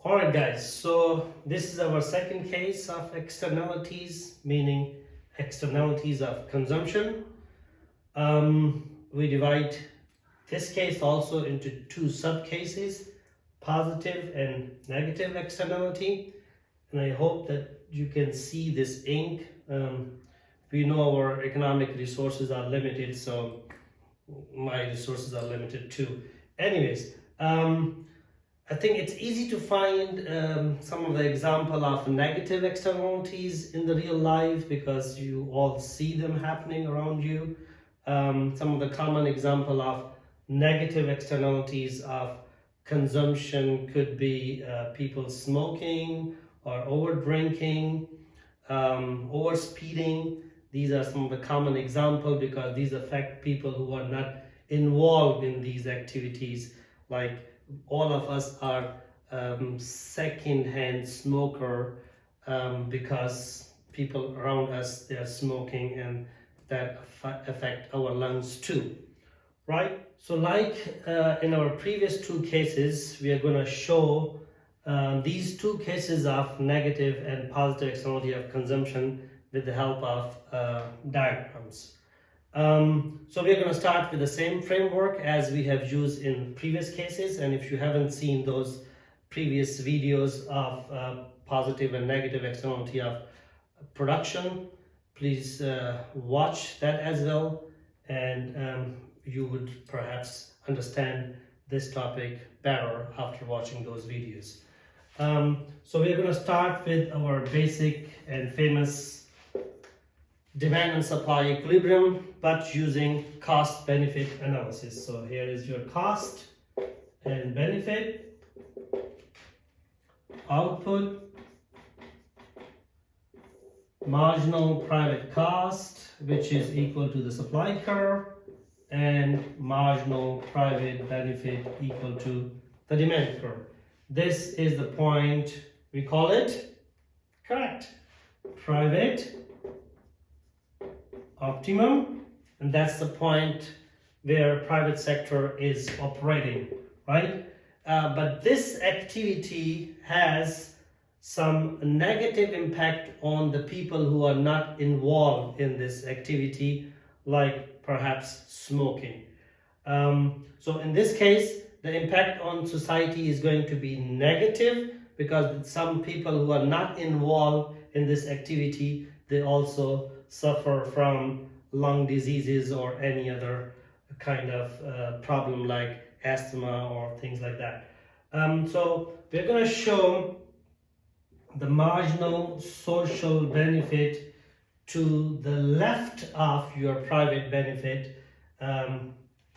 Alright guys, so this is our second case of externalities, meaning externalities of consumption. We divide this case also into two sub-cases, positive and negative externality. And I hope that you can see this ink. We know our economic resources are limited, so my resources are limited too. Anyways, I think it's easy to find some of the example of negative externalities in the real life because you all see them happening around you. Some of the common example of negative externalities of consumption could be people smoking or over drinking, over speeding. These are some of the common examples because these affect people who are not involved in these activities. Like all of us are second-hand smoker because people around us, they are smoking, and that affect our lungs too, right? So like in our previous two cases, we are going to show these two cases of negative and positive externality of consumption with the help of diagrams. So we're going to start with the same framework as we have used in previous cases, and if you haven't seen those previous videos of positive and negative externality of production, please watch that as well, and you would perhaps understand this topic better after watching those videos. So we're going to start with our basic and famous demand and supply equilibrium, but using cost benefit analysis. So here is your cost and benefit, output, marginal private cost, which is equal to the supply curve, and marginal private benefit equal to the demand curve. This is the point, we call it, correct, private optimum, and that's the point where private sector is operating, right? But this activity has some negative impact on the people who are not involved in this activity, like perhaps smoking. So in this case, the impact on society is going to be negative because some people who are not involved in this activity, they also suffer from lung diseases or any other kind of problem like asthma or things like that. So we're going to show the marginal social benefit to the left of your private benefit,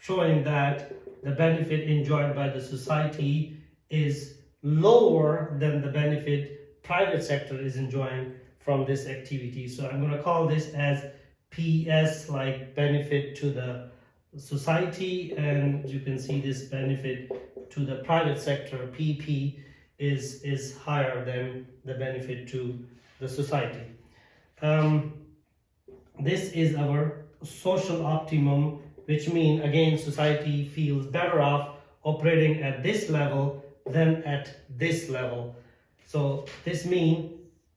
showing that the benefit enjoyed by the society is lower than the benefit private sector is enjoying from this activity. So I'm going to call this as PS, like benefit to the society, and you can see this benefit to the private sector, PP, is higher than the benefit to the society. This is our social optimum, which means again society feels better off operating at this level than at this level. So this means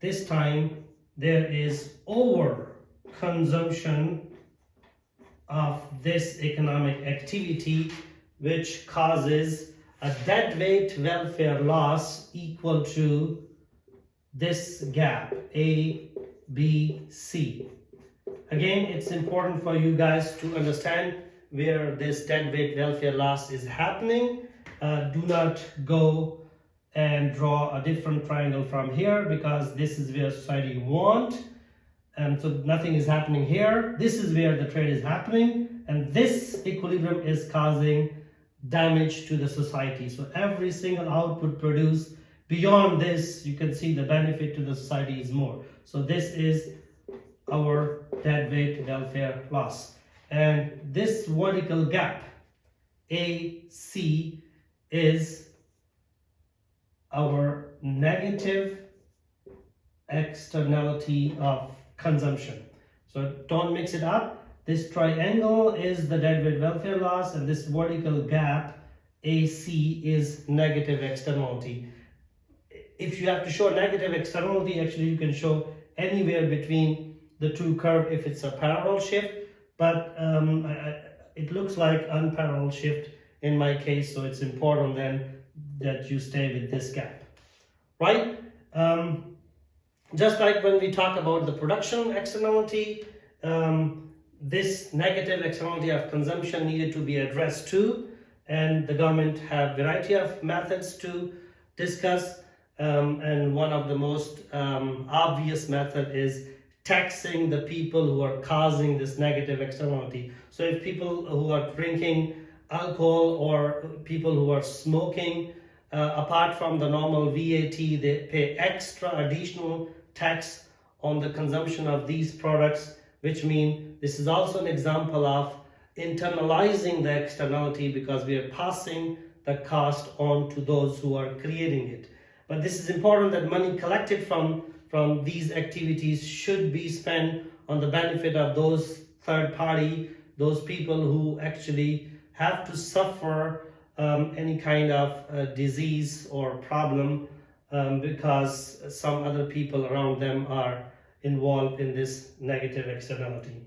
this time there is over consumption of this economic activity, which causes a deadweight welfare loss equal to this gap, A, B, C. Again, it's important for you guys to understand where this deadweight welfare loss is happening. Do not go and draw a different triangle from here because this is where society wants. So nothing is happening here. This is where the trade is happening, and this equilibrium is causing damage to the society. So every single output produced beyond this, you can see the benefit to the society is more. So this is our deadweight welfare loss. And this vertical gap, AC, is our negative externality of consumption. So don't mix it up. This triangle is the deadweight welfare loss, and this vertical gap AC is negative externality. if you have to show negative externality, actually you can show anywhere between the two curves if it's a parallel shift, but it looks like unparalleled shift in my case, so it's important then that you stay with this gap, right? Just like when we talk about the production externality, this negative externality of consumption needed to be addressed too, and the government have variety of methods to discuss, and one of the most obvious method is taxing the people who are causing this negative externality. So if people who are drinking alcohol or people who are smoking, apart from the normal VAT, they pay extra additional tax on the consumption of these products, which means this is also an example of internalizing the externality, because we are passing the cost on to those who are creating it. But this is important that money collected from these activities should be spent on the benefit of those third party, those people who actually have to suffer any kind of disease or problem because some other people around them are involved in this negative externality.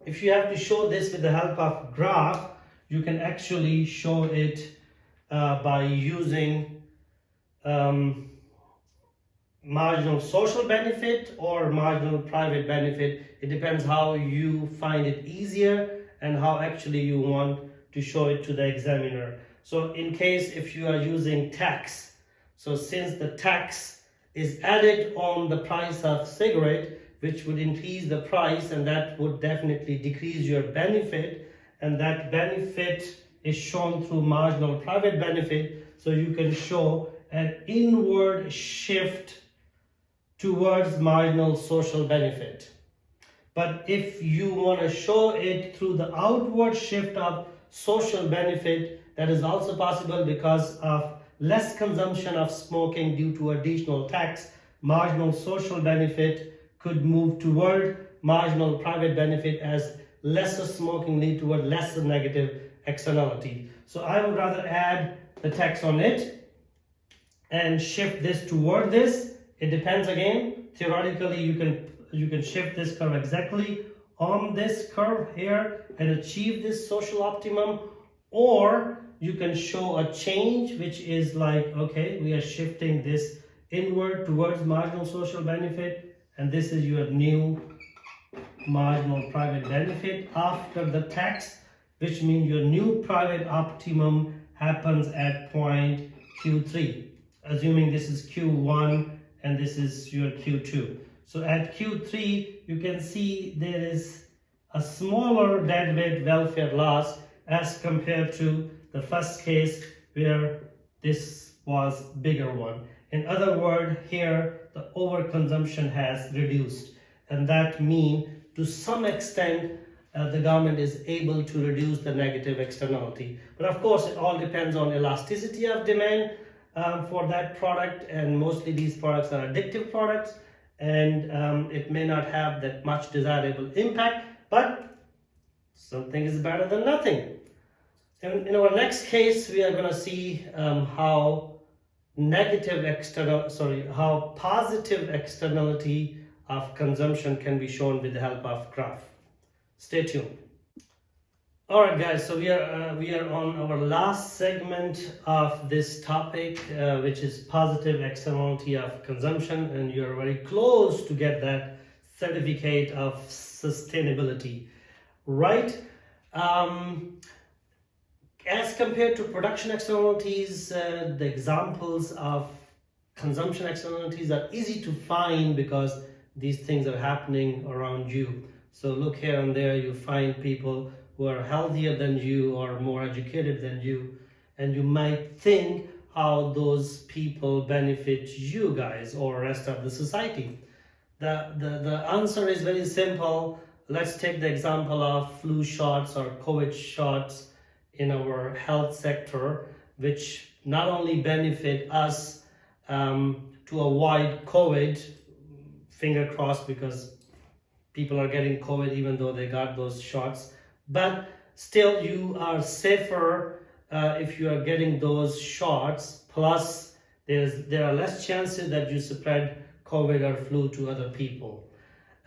If you have to show this with the help of graph, you can actually show it by using marginal social benefit or marginal private benefit. It depends how you find it easier and how actually you want to show it to the examiner. So in case if you are using tax, so since the tax is added on the price of cigarette, which would increase the price, and that would definitely decrease your benefit, and that benefit is shown through marginal private benefit, so you can show an inward shift towards marginal social benefit. But if you want to show it through the outward shift of social benefit, that is also possible because of less consumption of smoking due to additional tax. Marginal social benefit could move toward marginal private benefit as lesser smoking lead toward lesser negative externality. So I would rather add the tax on it and shift this toward this. It depends again. Theoretically, you can shift this curve exactly on this curve here and achieve this social optimum, or you can show a change which is like, okay, we are shifting this inward towards marginal social benefit, and this is your new marginal private benefit after the tax, which means your new private optimum happens at point Q3, assuming this is Q1 and this is your Q2. So at Q3, you can see there is a smaller deadweight welfare loss as compared to the first case where this was bigger one. In other words, here the overconsumption has reduced, and that means to some extent the government is able to reduce the negative externality. But of course, it all depends on elasticity of demand for that product, and mostly these products are addictive products, and it may not have that much desirable impact, but something is better than nothing. And in our next case, we are going to see how positive externality of consumption can be shown with the help of graph. Stay tuned. All right, guys. So we are on our last segment of this topic, which is positive externality of consumption, and you are very close to get that certificate of sustainability, right? As compared to production externalities, the examples of consumption externalities are easy to find because these things are happening around you. So look here and there, you find people who are healthier than you or more educated than you, and you might think how those people benefit you guys or rest of the society. The answer is very simple. Let's take the example of flu shots or COVID shots in our health sector, which not only benefit us to avoid COVID, finger crossed, because people are getting COVID even though they got those shots, but still you are safer if you are getting those shots, plus There are less chances that you spread COVID or flu to other people.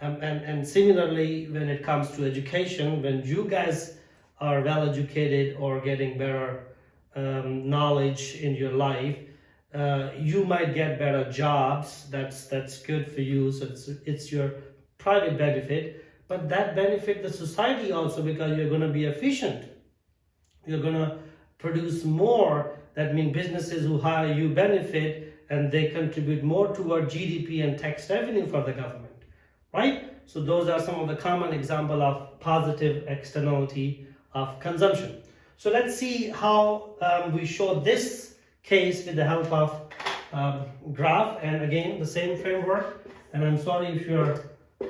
And similarly, when it comes to education, when you guys are well educated or getting better knowledge in your life, you might get better jobs. That's good for you. So it's your private benefit, but that benefit the society also, because you're going to be efficient. You're going to produce more. That means businesses who hire you benefit, and they contribute more toward GDP and tax revenue for the government, right? So those are some of the common example of positive externality of consumption. So let's see how we show this case with the help of graph, and again the same framework. And I'm sorry if you're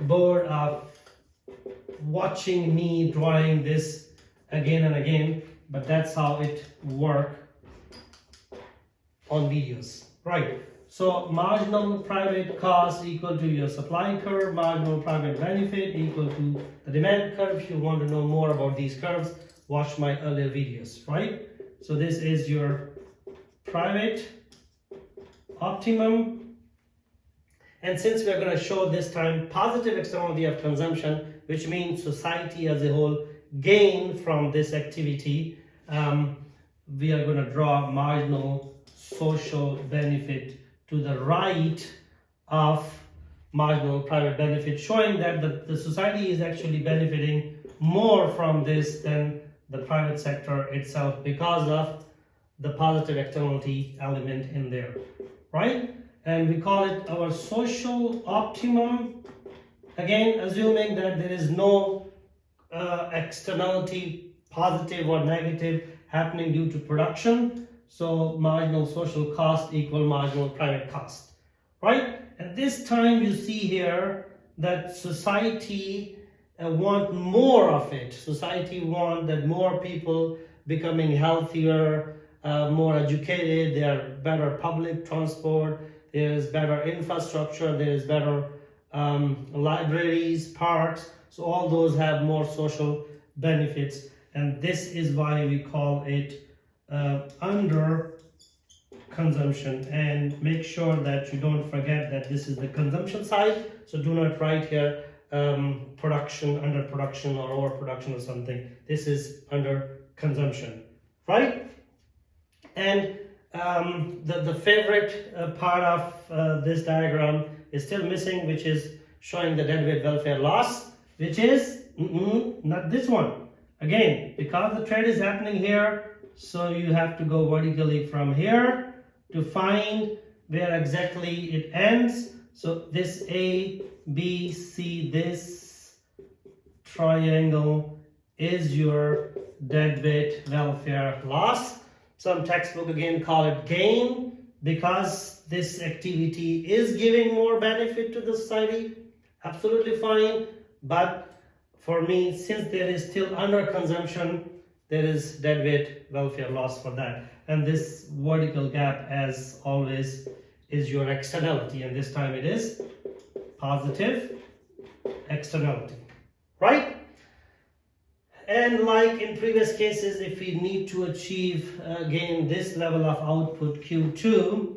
bored of watching me drawing this again and again, but that's how it works on videos, right? So marginal private cost equal to your supply curve, marginal private benefit equal to the demand curve. If you want to know more about these curves, watch my earlier videos, right? So this is your private optimum. And since we are going to show this time positive externality of consumption, which means society as a whole gain from this activity, we are going to draw marginal social benefit to the right of marginal private benefit, showing that the society is actually benefiting more from this than the private sector itself because of the positive externality element in there, right? And we call it our social optimum, again assuming that there is no externality, positive or negative, happening due to production. So marginal social cost equal marginal private cost, right? And this time you see here that society want more of it. Society want that more people becoming healthier, more educated, there are better public transport, there is better infrastructure, there is better libraries, parks. So all those have more social benefits, and this is why we call it under consumption. And make sure that you don't forget that this is the consumption side. So do not write here production, under production, or overproduction or something. This is under consumption, right? And the favorite part of this diagram is still missing, which is showing the deadweight welfare loss, which is not this one. Again, because the trade is happening here, so you have to go vertically from here to find where exactly it ends. So this A, B, C, this triangle is your deadweight welfare loss. Some textbook again call it gain, because this activity is giving more benefit to the society. Absolutely fine, but for me, since there is still under consumption, there is deadweight welfare loss for that. And this vertical gap, as always, is your externality, and this time it is positive externality, right? And like in previous cases, if we need to achieve again this level of output Q2,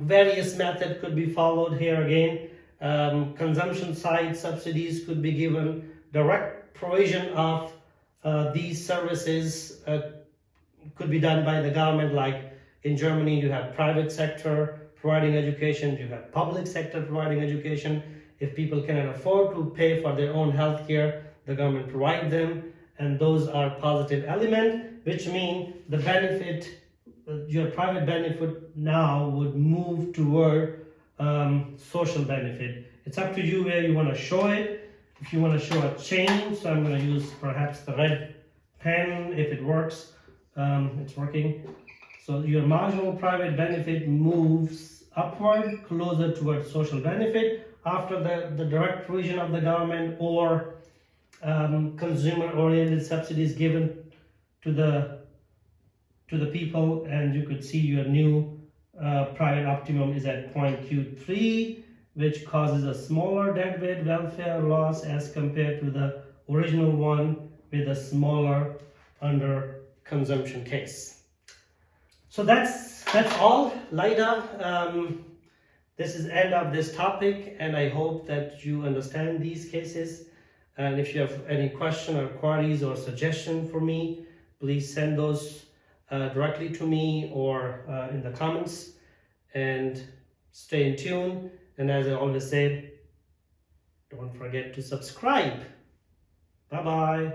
various methods could be followed here again. Consumption side subsidies could be given, direct provision of these services could be done by the government. Like in Germany, you have private sector providing education, you have public sector providing education. If people cannot afford to pay for their own health care, the government provide them, and those are positive element, which mean the benefit, your private benefit now would move toward social benefit. It's up to you where you want to show it. If you want to show a chain, so I'm going to use perhaps the red pen if it works. It's working. So your marginal private benefit moves upward, closer towards social benefit after the direct provision of the government or consumer-oriented subsidies given to the people. And you could see your new private optimum is at point Q3, which causes a smaller deadweight welfare loss as compared to the original one with a smaller under consumption case. So that's all, Laida. This is end of this topic, and I hope that you understand these cases. And if you have any question or queries or suggestion for me, please send those directly to me or in the comments. And stay in tune. And as I always say, don't forget to subscribe. Bye-bye.